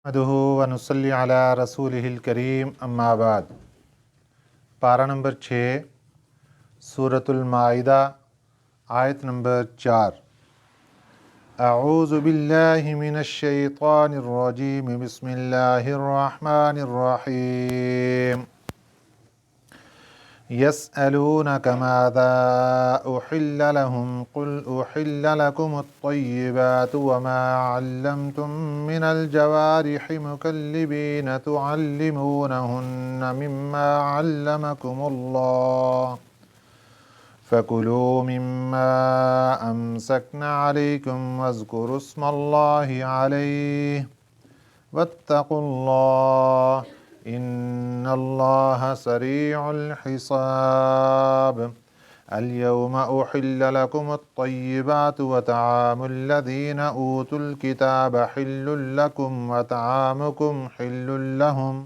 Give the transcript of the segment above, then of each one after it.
नहमदुहु व नुसल्ली अला रसूलिहिल करीम अम्मा बाद। पारा नंबर 6 सूरतुल माइदा आयत नंबर 4। अऊज़ु बिल्लाहि मिनश शैतानिर रजीम बिस्मिल्लाहिर रहमानिर रहीम। यसअलूनक माज़ा उहिल्ल लहुम कुल उहिल्ल लकुमुत तय्यिबातु वमा अल्लमतुम मिनल जवारिहि मुकल्लिबीन तुअल्लिमूनहुन्ना मिम्मा अल्लमकुमुल्लाह फ़कुलू मिम्मा अमसकना अलैकुम वज़्कुरुस्मल्लाहि अलैहि वत्तक़ुल्लाह इन्नल्लाह सरीउल हिसाब। अल-यौम उहिल्ल लकुमुत तय्यिबातु व तआमुल लज़ीना ऊतुल किताब हिल्लुल लकुम व तआमुकुम हिल्लुल लहुम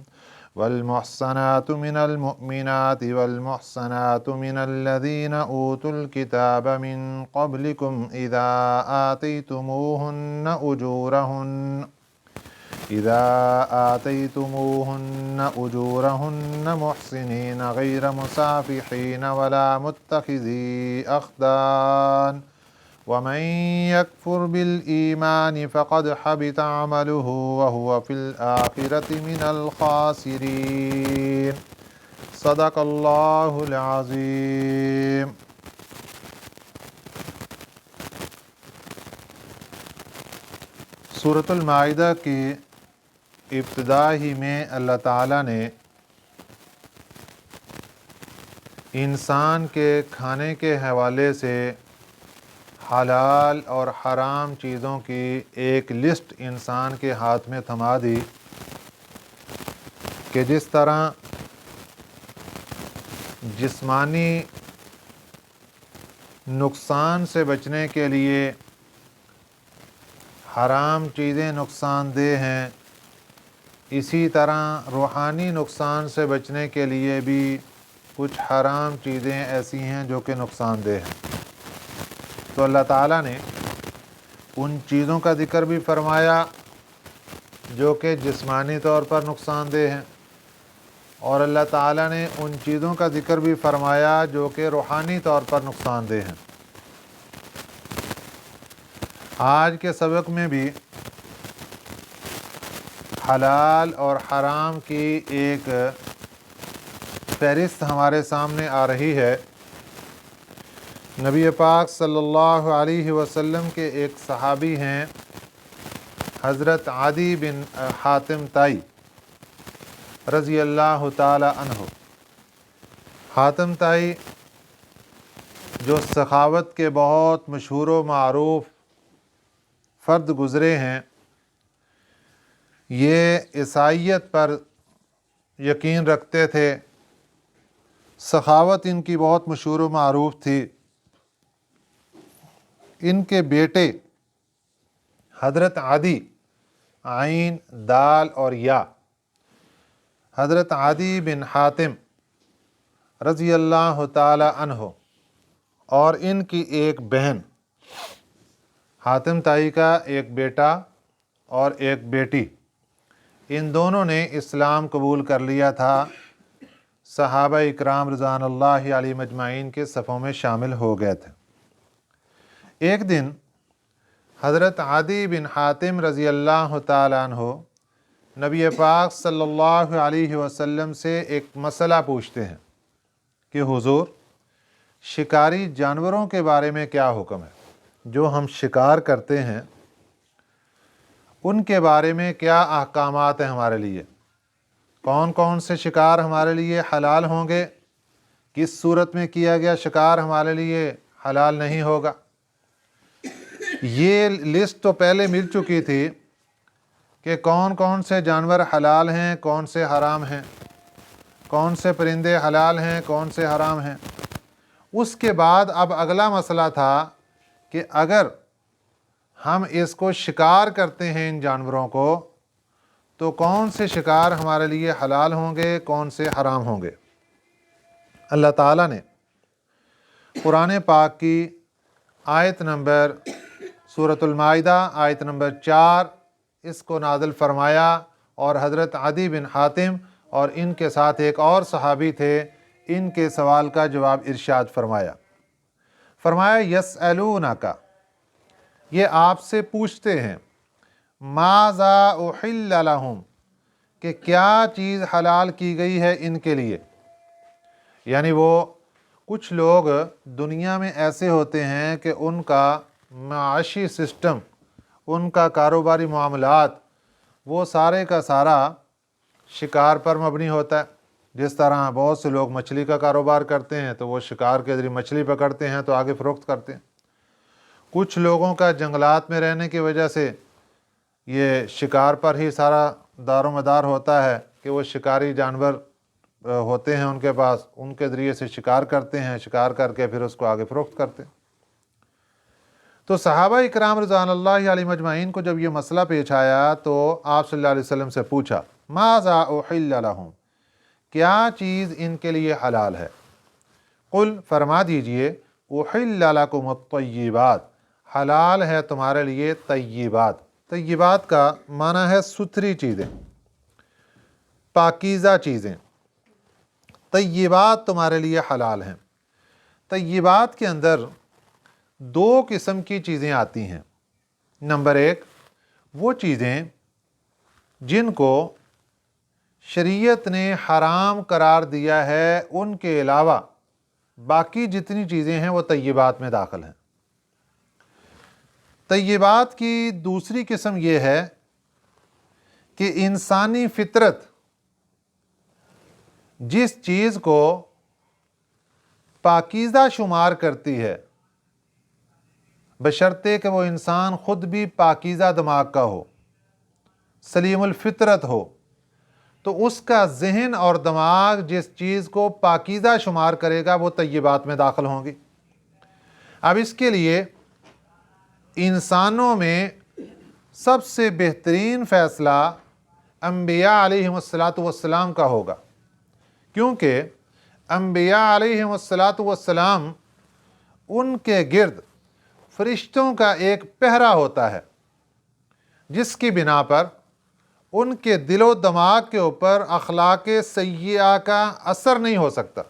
वल मुहसनातु मिनल मुअमिनाति वल मुहसनातु मिनल लज़ीना ऊतुल किताब मिन क़ब्लिकुम इज़ा आतैतुमूहुन्न उजूरहुन्न मुहसिनीन गैर मुसाफिहीन वला मुत्तखिज़ी अख़दान वमन यकफुर बिल ईमानि फ़क़द हबित अमलुहु व हुवा फ़िल आखिरति मिनल ख़ासिरीन। सदक़ल्लाहुल अज़ीम। सूरतुल माइदा की इब्तिदा ही में अल्लाह ताला ने इंसान के खाने के हवाले से हलाल और हराम चीज़ों की एक लिस्ट इंसान के हाथ में थमा दी कि जिस तरह जिस्मानी नुकसान से बचने के लिए हराम चीज़ें नुकसानदेह हैं, इसी तरह रूहानी नुकसान से बचने के लिए भी कुछ हराम चीज़ें ऐसी हैं जो कि नुकसानदेह हैं। तो अल्लाह ताला ने उन चीज़ों का ज़िक्र भी फरमाया जो कि जिस्मानी तौर पर नुकसानदेह हैं, और अल्लाह ताला ने उन चीज़ों का ज़िक्र भी फरमाया जो कि रूहानी तौर पर नुकसानदेह हैं। आज के सबक में भी हलाल और हराम की एक फहरिस्त हमारे सामने आ रही है। नबी पाक सल्लल्लाहु अलैहि वसल्लम के एक सहाबी हैं हज़रत आदी बिन हातिम ताई रज़ी अल्लाह ताला अन्हु। हातिम ताई जो सखावत के बहुत मशहूर व मारूफ फ़र्द गुज़रे हैं, ये ईसाईयत पर यकीन रखते थे, सखावत इनकी बहुत मशहूर व मारूफ थी। इनके बेटे हज़रत आदी आइन दाल और या हज़रत आदी बिन हातिम रज़ी अल्लाह ताला अन्हु और इनकी एक बहन, हातिम ताई का एक बेटा और एक बेटी, इन दोनों ने इस्लाम कबूल कर लिया था। सहाबा इकराम रिज़वानुल्लाहि अलैहिम अजमाइन के सफ़ों में शामिल हो गए थे। एक दिन हज़रत आदी बिन हातिम रज़ी अल्लाह ताला अन्हु नबी पाक सल्लल्लाहु अलैहि वसल्लम से एक मसला पूछते हैं कि हुज़ूर, शिकारी जानवरों के बारे में क्या हुक्म है? जो हम शिकार करते हैं उनके बारे में क्या अहकामात हैं हमारे लिए? कौन कौन से शिकार हमारे लिए हलाल होंगे? किस सूरत में किया गया शिकार हमारे लिए हलाल नहीं होगा? ये लिस्ट तो पहले मिल चुकी थी कि कौन कौन से जानवर हलाल हैं, कौन से हराम हैं, कौन से परिंदे हलाल हैं, कौन से हराम हैं। उसके बाद अब अगला मसला था कि अगर हम इसको शिकार करते हैं इन जानवरों को, तो कौन से शिकार हमारे लिए हलाल होंगे, कौन से हराम होंगे। अल्लाह ताला ने कुरान पाक की आयत नंबर सूरतुल माइदा आयत नंबर 4 इसको नाज़िल फरमाया اور हज़रत आदी बिन हातिम और इनके साथ एक और सहाबी थे, इनके सवाल का जवाब इरशाद फरमाया यसअलूनका, ये आपसे पूछते हैं, माज़ा उहिल्ल लहुम, कि क्या चीज़ हलाल की गई है इनके लिए। यानी वो कुछ लोग दुनिया में ऐसे होते हैं कि उनका माशी सिस्टम, उनका कारोबारी मामलात वो सारे का सारा शिकार पर मबनी होता है। जिस तरह बहुत से लोग मछली का कारोबार करते हैं तो वो शिकार के ज़रिए मछली पकड़ते हैं तो आगे फ़रोख्त करते हैं। कुछ लोगों का जंगलात में रहने की वजह से ये शिकार पर ही सारा दारोमदार होता है कि वो शिकारी जानवर होते हैं उनके पास, उनके ज़रिए से शिकार करते हैं, शिकार करके फिर उसको आगे फ़रोख्त करते हैं। तो सहाबा इकराम रज़वानुल्लाहि अलैहिम अजमईन को जब ये मसला पेश आया तो आप सल्लल्लाहु अलैहि वसल्लम से पूछा, माज़ा उहिल्ल लहुम, क्या चीज़ इनके लिए हलाल है। कुल, फरमा दीजिए, उहिल्ल लकुमुत-तय्यिबात, हलाल है तुम्हारे लिए तय्यिबात। तय्यिबात का माना है सुथरी चीज़ें, पाकीज़ा चीज़ें। तय्यिबात तुम्हारे लिए हलाल हैं। तय्यिबात के अंदर दो किस्म की चीज़ें आती हैं। नंबर एक, वो चीज़ें जिनको शरीयत ने हराम करार दिया है, उनके अलावा बाकी जितनी चीज़ें हैं वो तय्यिबात में दाखिल हैं। तय्यिबात की दूसरी किस्म ये है कि इंसानी फितरत जिस चीज़ को पाकीज़ा शुमार करती है, बशर्ते कि वो इंसान ख़ुद भी पाकीज़ा दिमाग का हो, सलीमुल फितरत हो, तो उसका जहन और दिमाग जिस चीज़ को पाकीज़ा शुमार करेगा वो तय्यिबात में दाखिल होंगी। अब इसके लिए इंसानों में सबसे बेहतरीन फ़ैसला अंबिया अलैहिमुस्सलातु वस्सलाम का होगा, क्योंकि अंबिया अलैहिमुस्सलातु वस्सलाम, उनके गिर्द फरिश्तों का एक पहरा होता है, जिसकी बिना पर उनके दिलो दिमाग के ऊपर अखलाक़े सय्यिआ का असर नहीं हो सकता।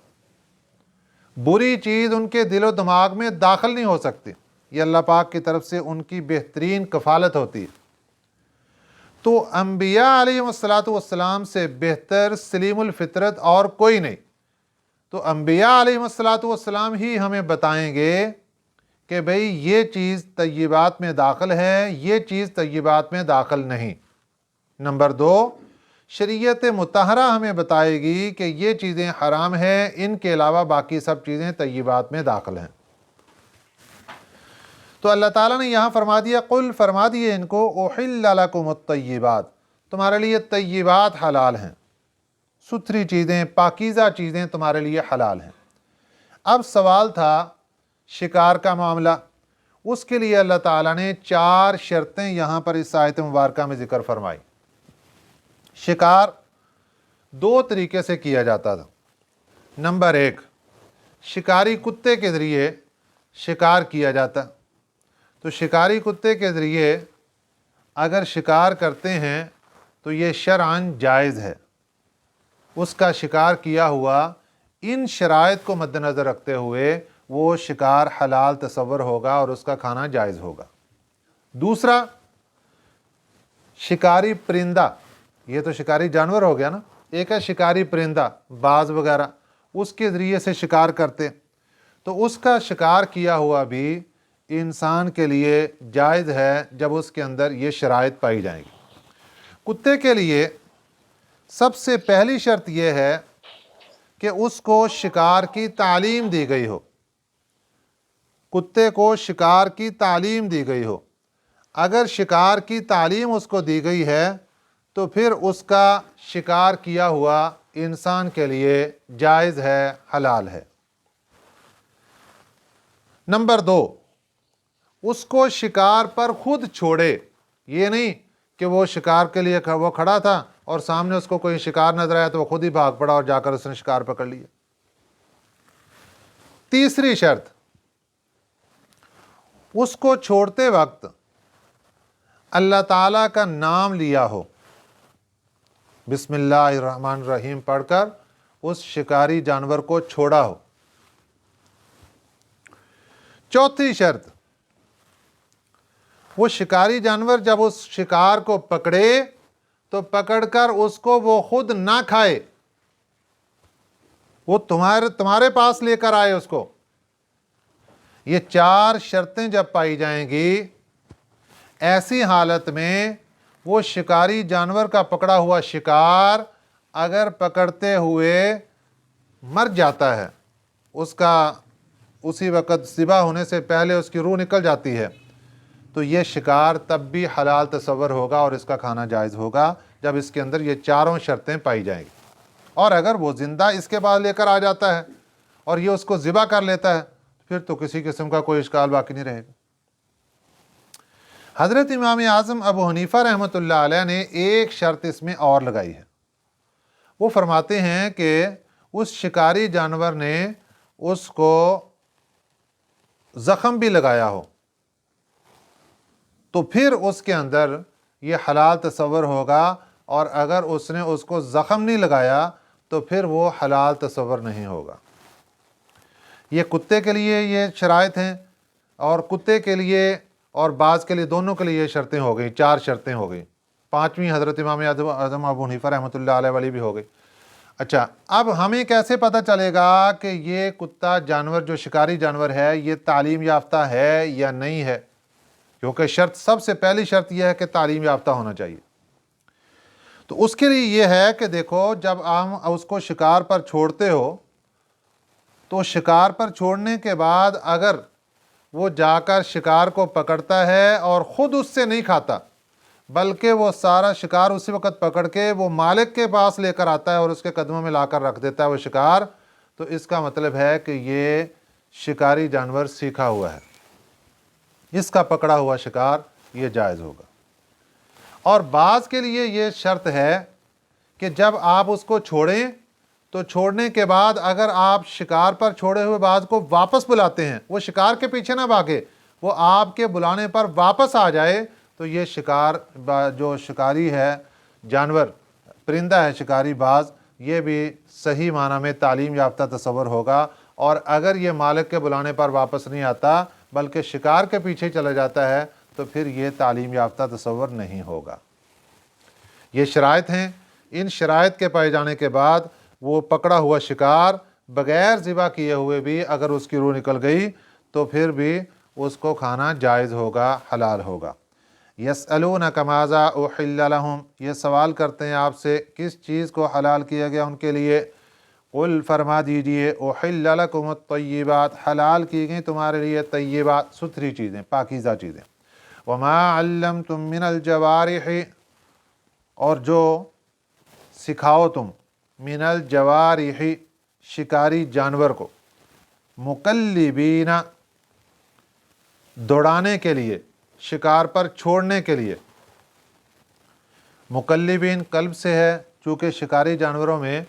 बुरी चीज़ उनके दिलो दिमाग में दाखिल नहीं हो सकती। ये अल्लाह पाक की तरफ से उनकी बेहतरीन कफ़ालत होती है। तो अंबिया अलैहिमुस्सलातु वस्सलाम से बेहतर सलीमुल फितरत और कोई नहीं। तो अंबिया अलैहिमुस्सलातु वस्सलाम ही हमें बताएंगे कि भाई ये चीज़ तय्यिबात में दाखिल है, ये चीज़ तय्यिबात में दाखिल नहीं। नंबर दो, शरीयत मुतहरा हमें बताएगी कि ये चीज़ें हराम हैं, इनके अलावा बाकी सब चीज़ें तय्यिबात में दाखिल हैं। तो अल्लाह ताला ने यहाँ फरमा दिया, कुल, फरमा दिए इनको, उहिल्ल लकुमुत-तय्यिबात, तुम्हारे लिए तय्यिबात हलाल हैं, सुथरी चीज़ें, पाकीज़ा चीज़ें तुम्हारे लिए हलाल हैं। अब सवाल था शिकार का मामला। उसके लिए अल्लाह ताला ने 4 शर्तें यहाँ पर इस आयत मुबारका में ज़िक्र फरमाई। शिकार 2 तरीके से किया जाता था। नंबर 1, शिकारी कुत्ते के ज़रिए शिकार किया जाता। तो शिकारी कुत्ते के ज़रिए अगर शिकार करते हैं तो ये शरअन जायज़ है। उसका शिकार किया हुआ इन शराइत को मद्देनज़र रखते हुए वो शिकार हलाल तस्वर होगा और उसका खाना जायज़ होगा। दूसरा, शिकारी परिंदा, ये तो शिकारी जानवर हो गया ना, एक है शिकारी परिंदा, बाज वगैरह, उसके ज़रिए से शिकार करते, तो उसका शिकार किया हुआ भी इंसान के लिए जायज़ है जब उसके अंदर ये शराइत पाई जाएगी। कुत्ते के लिए सबसे पहली शर्त यह है कि उसको शिकार की तालीम दी गई हो। कुत्ते को शिकार की तालीम दी गई हो। अगर शिकार की तालीम उसको दी गई है तो फिर उसका शिकार किया हुआ इंसान के लिए जायज़ है, हलाल है। नंबर 2, उसको शिकार पर खुद छोड़े। ये नहीं कि वो शिकार के लिए वो खड़ा था और सामने उसको कोई शिकार नजर आया तो वो खुद ही भाग पड़ा और जाकर उसने शिकार पकड़ लिया। तीसरी शर्त, उसको छोड़ते वक्त अल्लाह ताला का नाम लिया हो। बिस्मिल्लाहिर्रहमानिर्रहीम पढ़कर उस शिकारी जानवर को छोड़ा हो। चौथी शर्त, वो शिकारी जानवर जब उस शिकार को पकड़े तो पकड़कर उसको वो खुद ना खाए, वो तुम्हारे पास लेकर आए उसको। ये 4 शर्तें जब पाई जाएंगी, ऐसी हालत में वो शिकारी जानवर का पकड़ा हुआ शिकार अगर पकड़ते हुए मर जाता है, उसका उसी वक़्त ज़िबा होने से पहले उसकी रूह निकल जाती है, तो ये शिकार तब भी हलाल तस्वर होगा और इसका खाना जायज़ होगा जब इसके अंदर ये 4 शर्तें पाई जाएंगी। और अगर वो ज़िंदा इसके बाद लेकर आ जाता है और ये उसको ज़िबा कर लेता है, फिर तो किसी किस्म का कोई इश्काल बाकी नहीं रहेगा। हज़रत इमाम आज़म अबू हनीफ़ा रहमतुल्लाह अलैह ने एक शर्त इसमें और लगाई है। वो फरमाते हैं कि उस शिकारी जानवर ने उसको ज़ख़म भी लगाया हो तो फिर उसके अंदर ये हलाल तस्वर होगा, और अगर उसने उसको ज़ख़म नहीं लगाया तो फिर वो हलाल तस्वर नहीं होगा। ये कुत्ते के लिए ये शराइत हैं, और कुत्ते के लिए और बाज़ के लिए, दोनों के लिए ये शर्तें हो गई, 4 शर्तें हो गई। 5वीं हज़रत इमाम आज़म अबू हनीफ़ा रहमतुल्लाह अलैह वाली भी हो गई। अच्छा, अब हमें कैसे पता चलेगा कि ये कुत्ता जानवर जो शिकारी जानवर है ये तालीम याफ्ता है या नहीं है? क्योंकि शर्त, सबसे पहली शर्त यह है कि तालीम याफ्ता होना चाहिए। तो उसके लिए ये है कि देखो, जब हम उसको शिकार पर छोड़ते हो तो शिकार पर छोड़ने के बाद अगर वो जाकर शिकार को पकड़ता है और ख़ुद उससे नहीं खाता, बल्कि वो सारा शिकार उसी वक़्त पकड़ के वो मालिक के पास लेकर आता है और उसके कदमों में लाकर रख देता है वो शिकार, तो इसका मतलब है कि ये शिकारी जानवर सीखा हुआ है, इसका पकड़ा हुआ शिकार ये जायज़ होगा। और बाज़ के लिए ये शर्त है कि जब आप उसको छोड़ें तो छोड़ने के बाद अगर आप शिकार पर छोड़े हुए बाज़ को वापस बुलाते हैं, वो शिकार के पीछे ना भागे, वो आपके बुलाने पर वापस आ जाए, तो ये शिकार जो शिकारी है जानवर, परिंदा है शिकारी बाज़, ये भी सही माना में तालीम याफ्ता तस्वर होगा। और अगर ये मालिक के बुलाने पर वापस नहीं आता बल्कि शिकार के पीछे चला जाता है, तो फिर ये तालीम याफ्ता तस्वर नहीं होगा। ये शराइत हैं। इन शराइत के पाए जाने के बाद वो पकड़ा हुआ शिकार बग़ैर ज़िबा किए हुए भी अगर उसकी रूह निकल गई तो फिर भी उसको खाना जायज़ होगा, हलाल होगा। यसअलूनका माज़ा उहिल्ल लहुम, ये सवाल करते हैं आपसे किस चीज़ को हलाल किया गया उनके लिए। कुल, फरमा दीजिए, उहिल्ल लकुमुत तय्यिबात, हलाल की गई तुम्हारे लिए तय्यिबात, सुथरी चीज़ें, पाकीज़ा चीज़ें। वमा अल्लमतुम मिनल जवारिह, और जो सिखाओ तुम, मिनल जवारिह, शिकारी जानवर को, मुकल्लिबीना, दौड़ाने के लिए, शिकार पर छोड़ने के लिए। मुकल्लिबीन कल्ब से है, चूँकि शिकारी जानवरों में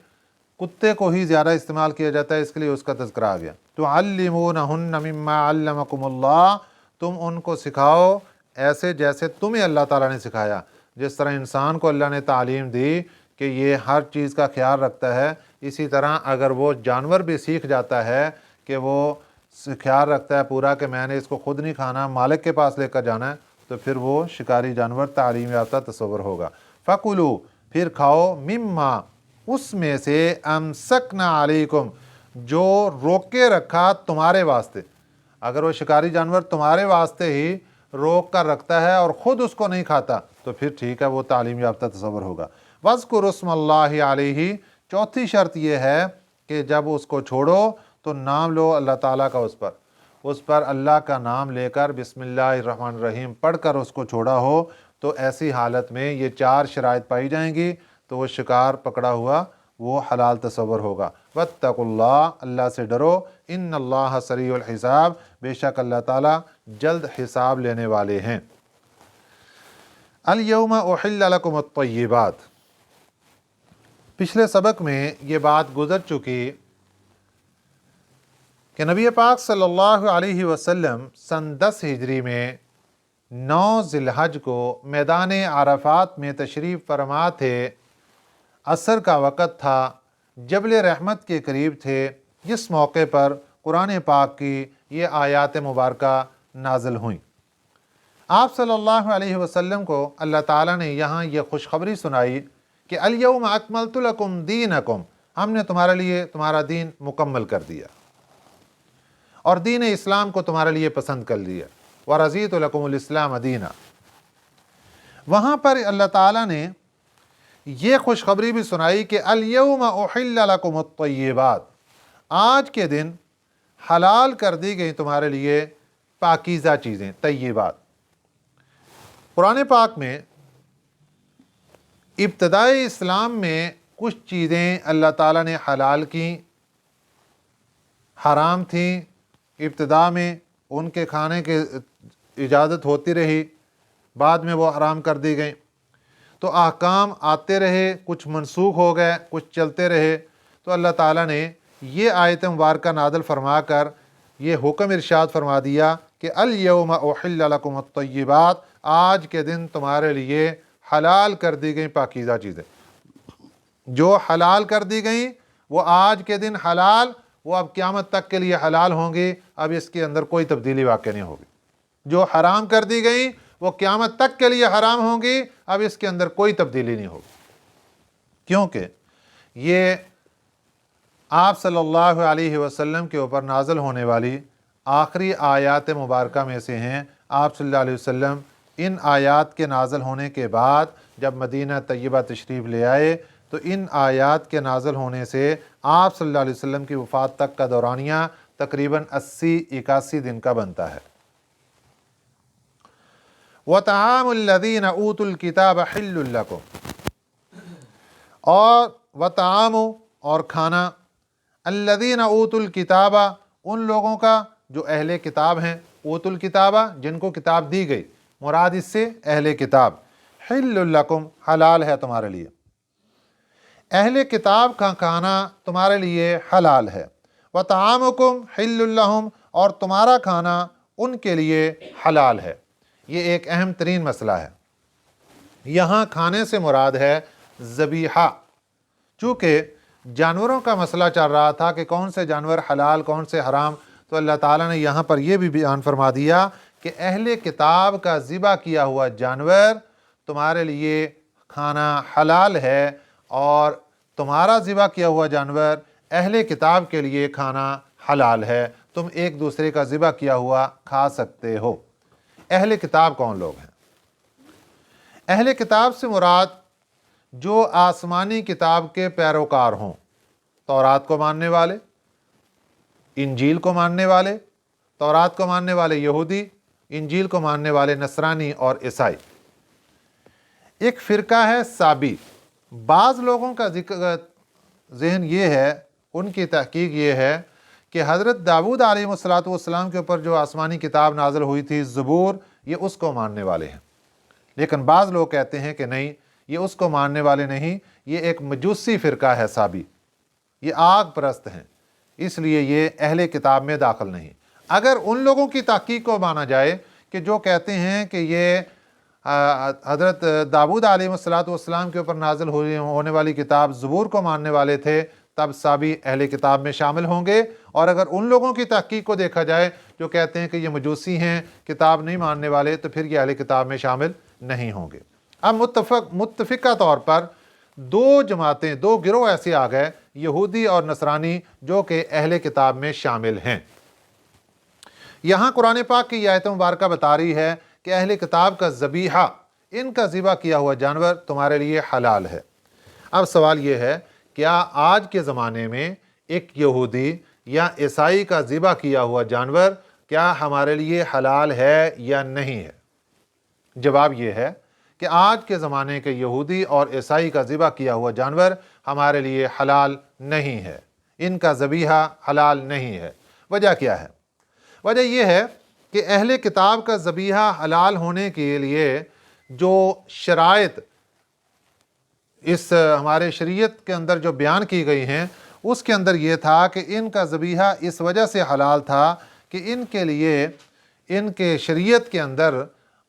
कुत्ते को ही ज़्यादा इस्तेमाल किया जाता है, इसके लिए उसका तज़किरा आ गया। तुअल्लिमूनहुन्ना मिम्मा अल्लमकुमुल्लाह, तुम उनको सिखाओ ऐसे जैसे तुम्हें अल्लाह ताला ने सिखाया। जिस तरह इंसान को अल्लाह ने तालीम दी कि ये हर चीज़ का ख्याल रखता है, इसी तरह अगर वो जानवर भी सीख जाता है कि वो ख्याल रखता है पूरा कि मैंने इसको खुद नहीं खाना, मालिक के पास लेकर जाना है, तो फिर वो शिकारी जानवर तालीम याफ्ता तस्वर होगा। फ़कुलू, फिर खाओ, मिम्मा, उसमें से, अमसकना अलैकुम, जो रोके रखा तुम्हारे वास्ते। अगर वो शिकारी जानवर तुम्हारे वास्ते ही रोक कर रखता है और ख़ुद उसको नहीं खाता तो फिर ठीक है, वो तालीम याफ्ता तस्वर होगा। वज़्कुरुस्मल्लाहि अलैहि, चौथी शर्त यह है कि जब उसको छोड़ो तो नाम लो अल्लाह ताला का उस पर अल्लाह का नाम लेकर बिस्मिल्लाहिर्रहमानिर्रहीम पढ़कर उसको छोड़ा हो, तो ऐसी हालत में ये 4 शराइत पाई जाएंगी, तो वो शिकार पकड़ा हुआ वो हलाल तस्वर होगा। वत्तकुल्लाह, अल्लाह से डरो, इन्नल्लाह सरीउल हिसाब, बेशक अल्लाह ताला जल्द हिसाब लेने वाले हैं। अल यौम उहिल्ल लकुमुत तय्यिबात, पिछले सबक में ये बात गुजर चुकी कि नबी पाक सल्लल्लाहु अलैहि वसल्लम सन 10 हिजरी में 9 ज़िलहज को मैदान अरफात में तशरीफ़ फरमा थे, असर का वक़्त था, जबल रहमत के करीब थे, जिस मौके पर कुरान पाक की ये आयात मुबारका नाज़िल हुई। आप सल्लल्लाहु अलैहि वसल्लम को अल्लाह ताला ने यहाँ ये खुशखबरी सुनाई कि अल-यौम अकमलतु लकुम दीनकुम, हमने तुम्हारे लिए तुम्हारा दीन मुकम्मल कर दिया और दीन इस्लाम को तुम्हारे लिए पसंद कर लिया। व रज़ीतु लकुमुल इस्लाम दीना। वहाँ पर अल्लाह ताला ने ये खुशखबरी भी सुनाई कि अल-यौम उहिल्ल लकुमुत तय्यिबात, आज के दिन हलाल कर दी गई तुम्हारे लिए पाकीज़ा चीज़ें, तय्यिबात। कुरान पाक में इब्तदाई इस्लाम में कुछ चीज़ें अल्लाह ताला ने हलाल की, हराम थी, इब्तदा में उनके खाने के इजाज़त होती रही, बाद में वो हराम कर दी गई। तो अहकाम आते रहे, कुछ मनसूख हो गए, कुछ चलते रहे। तो अल्लाह ताला ने ये आयत मुबारका नाज़िल फरमा कर ये हुक्म इरशाद फरमा दिया कि अल-यौम उहिल्ल लकुमुत तय्यिबात, आज के दिन तुम्हारे लिए हलाल कर दी गई पाकीज़ा चीज़ें। जो हलाल कर दी गई वो आज के दिन हलाल, वो अब क़यामत तक के लिए हलाल होंगी, अब इसके अंदर कोई तब्दीली वाक़ई नहीं होगी। जो हराम कर दी गई वो क़यामत तक के लिए हराम होंगी, अब इसके अंदर कोई तब्दीली नहीं होगी, क्योंकि ये आप सल्लल्लाहु अलैहि वसल्लम के ऊपर नाज़िल होने वाली आखिरी आयात मुबारका में से हैं। आप सल्लल्लाहु अलैहि वसल्लम इन आयात के नाज़िल होने के बाद जब मदीना तय्यबा तशरीफ़ ले आए तो इन आयात के नाज़िल होने से आप सल्लल्लाहु अलैहि वसल्लम की वफ़ात तक का दौरानिया तकरीबन 80-81 दिन का बनता है। व तआमुल लज़ीना ऊतुल किताब हिल्लुल लकुम, और व तआमु और खाना, अल्लज़ीना ऊतुल किताबा, उन लोगों का जो अहले किताब हैं, ऊतुल किताबा जिनको किताब दी गई, मुराद इससे अहले किताब, हिल्लुल लकुम हलाल है तुम्हारे लिए। अहले किताब का खाना तुम्हारे लिए हलाल है। व तआमुकुम हिल्लुल लहुम, और तुम्हारा खाना उनके लिए हलाल है। ये एक अहम तरीन मसला है। यहाँ खाने से मुराद है ज़बीहा। चूँकि जानवरों का मसला चल रहा था कि कौन से जानवर हलाल कौन से हराम, तो अल्लाह ताला ने यहाँ पर यह भी बयान फरमा दिया कि अहले किताब का ज़िबा किया हुआ जानवर तुम्हारे लिए खाना हलाल है और तुम्हारा ज़िबा किया हुआ जानवर अहले किताब के लिए खाना हलाल है। तुम एक दूसरे का ज़िबा किया हुआ खा सकते हो। अहले किताब कौन लोग हैं? अहले किताब से मुराद जो आसमानी किताब के पैरोकार हों, तौरात को मानने वाले, इंजील को मानने वाले, तौरात को मानने वाले यहूदी, इंजील को मानने वाले नसरानी और ईसाई। एक फ़िरका है साबी। बाज़ लोगों का ज़हन ये है, उनकी तहकीक ये है कि हज़रत दाऊद अलैहिस्सलाम के ऊपर जो आसमानी किताब नाज़िल हुई थी ज़बूर, ये उसको मानने वाले हैं। लेकिन बाज़ लोग कहते हैं कि नहीं, ये उसको मानने वाले नहीं, ये एक मजूसी फ़िरका है साबी, ये आग परस्त हैं, इसलिए ये अहले किताब में दाखिल नहीं। अगर उन लोगों की तहकीक को माना जाए कि जो कहते हैं कि ये हज़रत दाऊद अलैहिस्सलाम के ऊपर नाज़िल होने वाली किताब ज़बूर को मानने वाले थे, तब साबी अहले किताब में शामिल होंगे। और अगर उन लोगों की तहकीक को देखा जाए जो कहते हैं कि ये मजूसी हैं, किताब नहीं मानने वाले, तो फिर ये अहले किताब में शामिल नहीं होंगे। अब मुत्तफ़िका तौर पर दो जमातें, दो गिरोह ऐसे आ गए, यहूदी और नसरानी, जो कि अहले किताब में शामिल हैं। यहाँ कुरान पाक की आयत मुबारका बता रही है कि अहले किताब का ज़बीहा, इनका ज़िबा किया हुआ जानवर तुम्हारे लिए हलाल है। अब सवाल ये है, क्या आज के ज़माने में एक यहूदी या ईसाई का ज़िबा किया हुआ जानवर क्या हमारे लिए हलाल है या नहीं है? जवाब ये है कि आज के ज़माने के यहूदी और ईसाई का ज़िबा किया हुआ जानवर हमारे लिए हलाल नहीं है, इनका ज़बीहा हलाल नहीं है। वजह क्या है? वजह यह है कि अहले किताब का ज़बीहा हलाल होने के लिए जो शराइत इस हमारे शरीयत के अंदर जो बयान की गई हैं, उसके अंदर ये था कि इनका ज़बीहा इस वजह से हलाल था कि इनके लिए इनके शरीयत के अंदर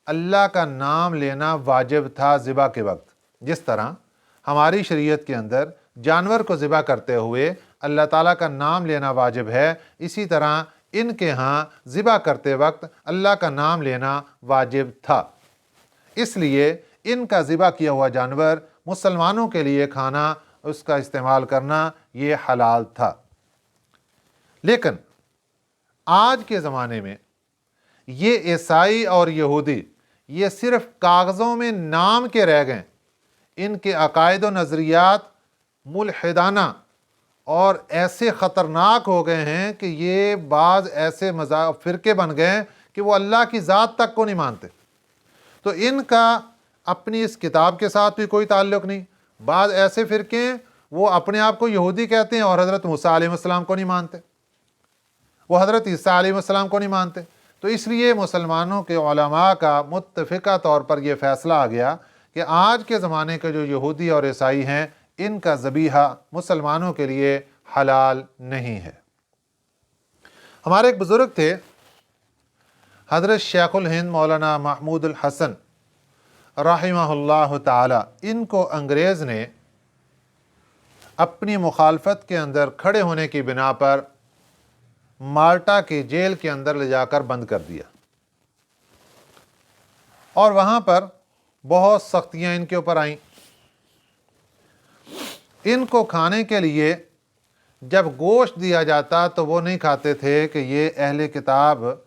अल्लाह का नाम लेना वाजिब था ज़िबा के वक्त। जिस तरह हमारी शरीयत के अंदर जानवर को ज़िबा करते हुए अल्लाह ताला का नाम लेना वाजिब है, इसी तरह इनके यहाँ ज़िबा करते वक्त अल्लाह का नाम लेना वाजिब था। इसलिए इनका ज़िबा किया हुआ जानवर मुसलमानों के लिए खाना, उसका इस्तेमाल करना ये हलाल था। लेकिन आज के ज़माने में ये ईसाई और यहूदी ये सिर्फ कागज़ों में नाम के रह गए। इनके अकायद व नज़रियात मुल्हिदाना और ऐसे ख़तरनाक हो गए हैं कि ये बाज़ ऐसे फ़िरके बन गए कि वो अल्लाह की ज़ात तक को नहीं मानते। तो इनका अपनी इस किताब के साथ भी कोई ताल्लुक़ नहीं। बाज़ ऐसे फ़िरके हैं वो अपने आप को यहूदी कहते हैं और हज़रत मूसा अलैहिस्सलाम को नहीं मानते, वो हज़रत ईसा अलैहिस्सलाम को नहीं मानते। तो इसलिए मुसलमानों के उलमा का मुत्तफ़िक़ा तौर पर यह फ़ैसला आ गया कि आज के ज़माने के जो यहूदी और ईसाई हैं, इनका ज़बीहा मुसलमानों के लिए हलाल नहीं है। हमारे एक बुज़ुर्ग थे हज़रत शेखुल हिंद मौलाना महमूदुल हसन रहिमहुल्लाह ताला। इनको अंग्रेज़ ने अपनी मुखालफत के अंदर खड़े होने की बिना पर माल्टा की जेल के अंदर ले जाकर बंद कर दिया और वहाँ पर बहुत सख्तियाँ इनके ऊपर आईं। इनको खाने के लिए जब गोश्त दिया जाता तो वो नहीं खाते थे कि ये अहले किताब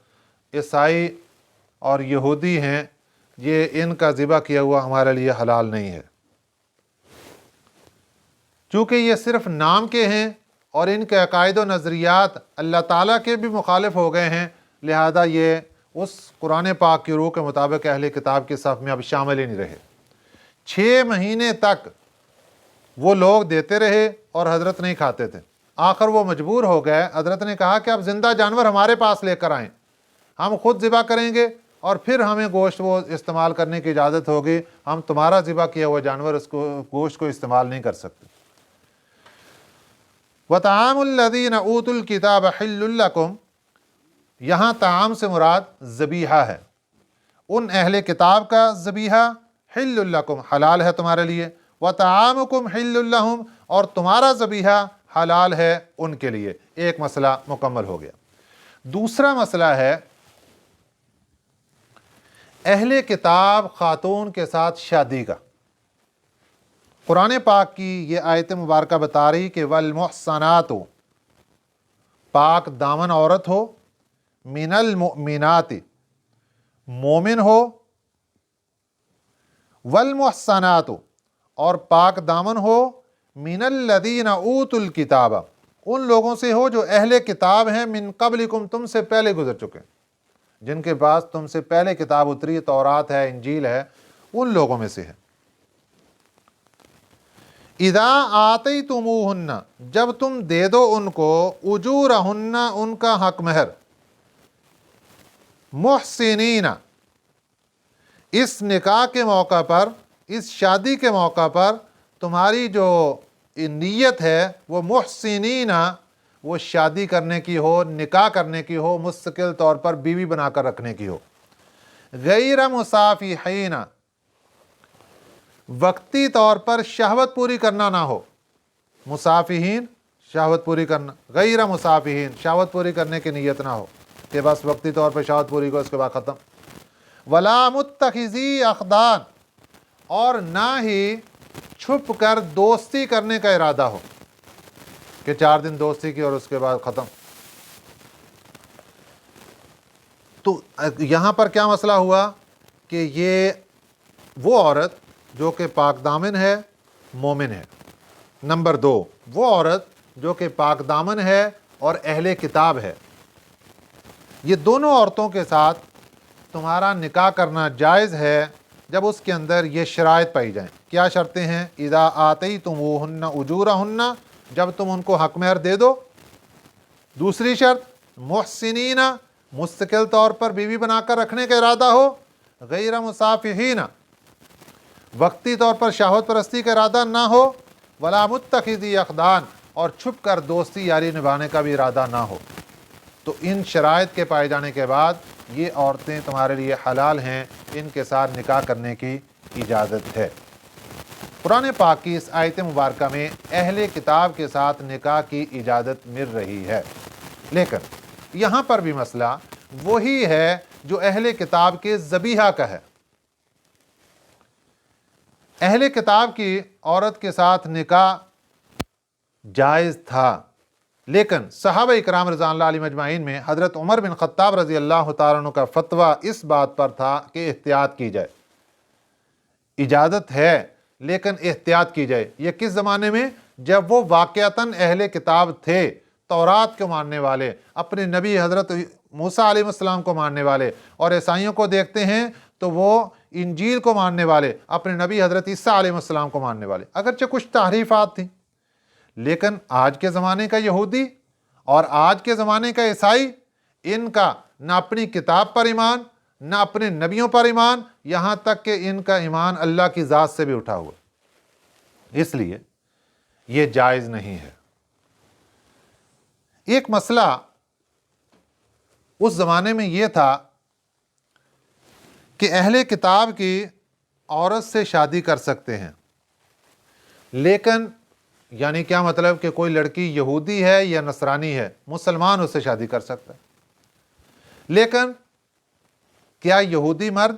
ईसाई और यहूदी हैं, ये इनका ज़िबा किया हुआ हमारे लिए हलाल नहीं है। चूँकि ये सिर्फ़ नाम के हैं और इनके अकायद व नज़रियात अल्लाह ताला के भी मुखालिफ हो गए हैं, लिहाजा ये उस कुरान पाक की रूह के मुताबिक अहले किताब के सफ़ में अब शामिल ही नहीं रहे। 6 महीने तक वो लोग देते रहे और हज़रत नहीं खाते थे। आखिर वो मजबूर हो गए। हज़रत ने कहा कि अब ज़िंदा जानवर हमारे पास लेकर आएँ, हम खुद ज़िबा करेंगे और फिर हमें गोश्त वो इस्तेमाल करने की इजाज़त होगी। हम तुम्हारा ज़िबा किया हुआ जानवर उसको गोश्त को इस्तेमाल नहीं कर सकते। व तामुल्लज़ीना ऊतुल किताब हिल्लुल लकुम, यहाँ ताम से मुराद ज़बीहा है। उन अहले किताब का ज़बीहा हिल्लुल लकुम हलाल है तुम्हारे लिए, व तामुकुम हिल्लुल लहुम, और तुम्हारा ज़बीहा हलाल है उनके लिए। एक मसला मुकम्मल हो गया। दूसरा मसला है अहले किताब खातून के साथ शादी का। कुरान पाक की ये आयत मुबारक बता रही कि वल मुहसनातु, पाक दामन औरत हो, मिनल मुमिनाति, मोमिन हो, वल मुहसनातु, और पाक दामन हो, मिनल लदीना ऊतुल किताबा, उन लोगों से हो जो अहले किताब हैं, मिन कबलिकुम, तुमसे पहले गुजर चुके, जिनके पास तुमसे पहले किताब उतरी, तौरात है, इंजील है, उन लोगों में से है। इदा आतैतुमूहुन्ना, जब तुम दे दो उनको, उजूरहुन्ना, उनका हक महर, मुहसिनीना, इस निकाह के मौका पर, इस शादी के मौका पर तुम्हारी जो नीयत है वो मुहसिनीना, वो शादी करने की हो, निकाह करने की हो, मुस्तकिल तौर पर बीवी बनाकर रखने की हो। गैर मुसाफिहीना, वक्ती तौर पर शहवत पूरी करना ना हो। मुसाफिहीन शहवत पूरी करना, गैर मुसाफिहीन शहवत पूरी करने की नीयत ना हो कि बस वक्ती तौर पर शहवत पूरी को उसके बाद ख़त्म। वला मुत्तखिज़ी अख़दान, और ना ही छुप कर दोस्ती करने का इरादा हो कि 4 दिन दोस्ती की और उसके बाद ख़त्म। तो यहाँ पर क्या मसला हुआ कि ये वो औरत जो कि पाक दामन है, मोमिन है। नंबर 2, वो औरत जो कि पाक दामन है और अहले किताब है। ये दोनों औरतों के साथ तुम्हारा निकाह करना जायज़ है जब उसके अंदर ये शराइत पाई जाएँ। क्या शर्तें हैं? इदा आतैतुमूहुन्ना उजूरहुन्ना, जब तुम उनको हक महर दे दो। दूसरी शर्त मुहसिनीना, मुस्तकिल तौर पर बीवी बनाकर रखने का इरादा हो। गैर मुसाफिहीना, वक्ती तौर पर शहवत परस्ती का इरादा ना हो। वला मुत्तखिज़ी अख़दान, और छुप कर दोस्ती यारी निभाने का भी इरादा ना हो। तो इन शराइत के पाए जाने के बाद ये औरतें तुम्हारे लिए हलाल हैं, इनके साथ निकाह करने की इजाज़त है। कुरान पाक की इस आयत मुबारक में अहले किताब के साथ निकाह की इजाज़त मिल रही है, लेकिन यहाँ पर भी मसला वही है जो अहले किताब के ज़बीहा का है। अहले किताब की औरत के साथ निकाह जायज़ था, लेकिन सहाबा इकराम रज़ियल्लाहु अलैहिम अजमाइन में हज़रत उमर बिन ख़त्ताब रज़ी अल्लाह तआला अन्हु का फ़तवा इस बात पर था कि एहतियात की जाए। इजाज़त है लेकिन एहतियात की जाए। ये किस ज़माने में? जब वो वाक़अतन अहले किताब थे, तौरात को मानने वाले, अपने नबी हज़रत मूसा अलैहिस्सलाम को मानने वाले, और ईसाइयों को देखते हैं तो वो इंजील को मानने वाले, अपने नबी हज़रत ईसा अलैहिस्सलाम को मानने वाले। अगरचे कुछ तहरीफ़ात थी, लेकिन आज के ज़माने का यहूदी और आज के ज़माने का ईसाई, इनका ना अपनी किताब पर ईमान, ना अपने नबियों पर ईमान, यहाँ तक कि इनका ईमान अल्लाह की ज़ात से भी उठा हुआ। इसलिए ये जायज़ नहीं है। एक मसला उस ज़माने में ये था कि अहले किताब की औरत से शादी कर सकते हैं, लेकिन यानी क्या मतलब कि कोई लड़की यहूदी है या नसरानी है, मुसलमान उससे शादी कर सकता है, लेकिन क्या यहूदी मर्द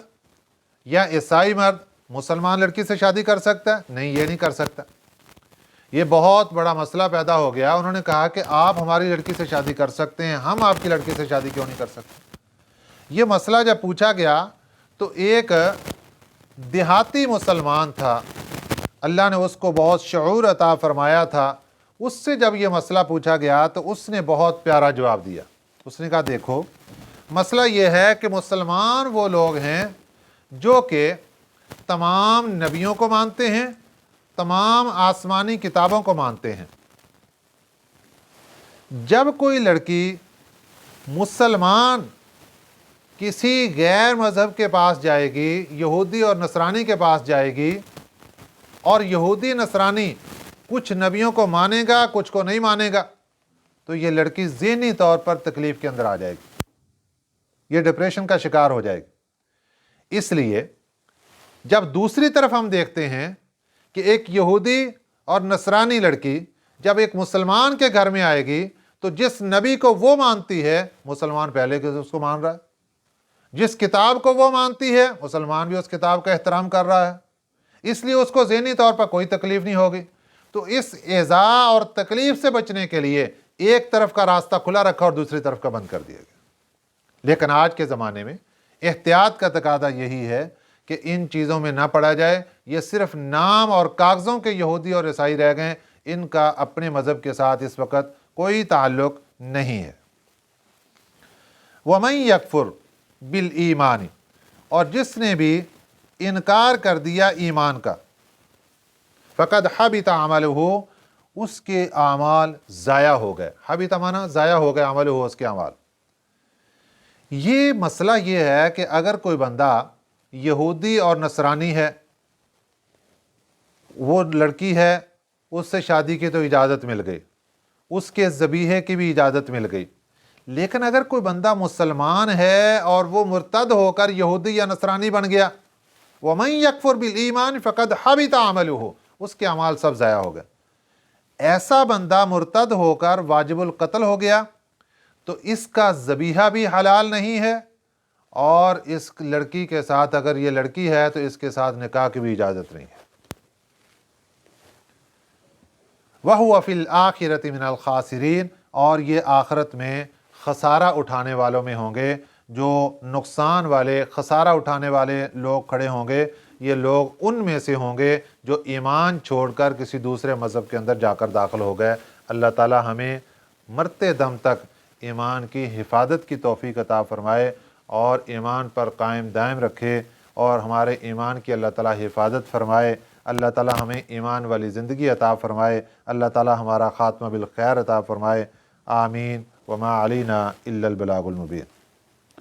या ईसाई मर्द मुसलमान लड़की से शादी कर सकता है? नहीं, ये नहीं कर सकता। ये बहुत बड़ा मसला पैदा हो गया। उन्होंने कहा कि आप हमारी लड़की से शादी कर सकते हैं, हम आपकी लड़की से शादी क्यों नहीं कर सकते? ये मसला जब पूछा गया तो एक देहाती मुसलमान था, अल्लाह ने उसको बहुत शऊर अता फरमाया था, उससे जब ये मसला पूछा गया तो उसने बहुत प्यारा जवाब दिया। उसने कहा, देखो मसला ये है कि मुसलमान वो लोग हैं जो कि तमाम नबियों को मानते हैं, तमाम आसमानी किताबों को मानते हैं। जब कोई लड़की मुसलमान किसी गैर मज़हब के पास जाएगी, यहूदी और नसरानी के पास जाएगी, और यहूदी नसरानी कुछ नबियों को मानेगा, कुछ को नहीं मानेगा, तो ये लड़की ज़हनी तौर पर तकलीफ़ के अंदर आ जाएगी, ये डिप्रेशन का शिकार हो जाएगी। इसलिए जब दूसरी तरफ हम देखते हैं कि एक यहूदी और नसरानी लड़की जब एक मुसलमान के घर में आएगी, तो जिस नबी को वो मानती है, मुसलमान पहले के उसको मान रहा है, जिस किताब को वो मानती है, मुसलमान भी उस किताब का एहतराम कर रहा है, इसलिए उसको ज़हनी तौर पर कोई तकलीफ नहीं होगी। तो इस एज़ा और तकलीफ से बचने के लिए एक तरफ का रास्ता खुला रखा और दूसरी तरफ का बंद कर दिया गया। लेकिन आज के ज़माने में एहतियात का तकादा यही है कि इन चीज़ों में ना पड़ा जाए। ये सिर्फ नाम और कागज़ों के यहूदी और ईसाई रह गए, इनका अपने मज़हब के साथ इस वक्त कोई ताल्लुक़ नहीं है। वमन यकफुर बिल ईमानी, और जिसने भी इनकार कर दिया ईमान का, फ़क़द हबिता अमलुहु, उसके आमाल ज़ाया हो गए। हबिता माना ज़ाया हो गए, अमलुहु उसके आमाल। ये मसला ये है कि अगर कोई बंदा यहूदी और नसरानी है, वो लड़की है, उससे शादी की तो इजाज़त मिल गई, उसके ज़बीहे की भी इजाज़त मिल गई, लेकिन अगर कोई बंदा मुसलमान है और वो मुर्तद होकर यहूदी या नसरानी बन गया, वमन यकफुर बिल ईमान फ़क़द हबिता अमलुहु, उसके अमाल सब ज़ाया हो गए। ऐसा बंदा मुर्तद होकर वाजिबुल कत्ल हो गया तो इसका ज़बीहा भी हलाल नहीं है, और इस लड़की के साथ अगर ये लड़की है तो इसके साथ निकाह की भी इजाज़त नहीं है। वहुव फ़िल आखिरति मिनल खासिरीन, और ये आखिरत में खसारा उठाने वालों में होंगे, जो नुकसान वाले, खसारा उठाने वाले लोग खड़े होंगे। ये लोग उनमें से होंगे जो ईमान छोड़कर किसी दूसरे मज़हब के अंदर जाकर दाखिल हो गए। अल्लाह ताला हमें मरते दम तक ईमान की हिफाजत की तौफ़ीक़ अता फ़रमाए और ईमान पर कायम दायम रखे, और हमारे ईमान की अल्लाह ताला हिफाजत फ़रमाए। अल्लाह ताला हमें ईमान वाली ज़िंदगी अता फ़रमाए। अल्लाह ताला हमारा ख़ात्मा बिल खैर अता फ़रमाए। आमीन। वमा अलैना इल्लल बलागुल मुबीन।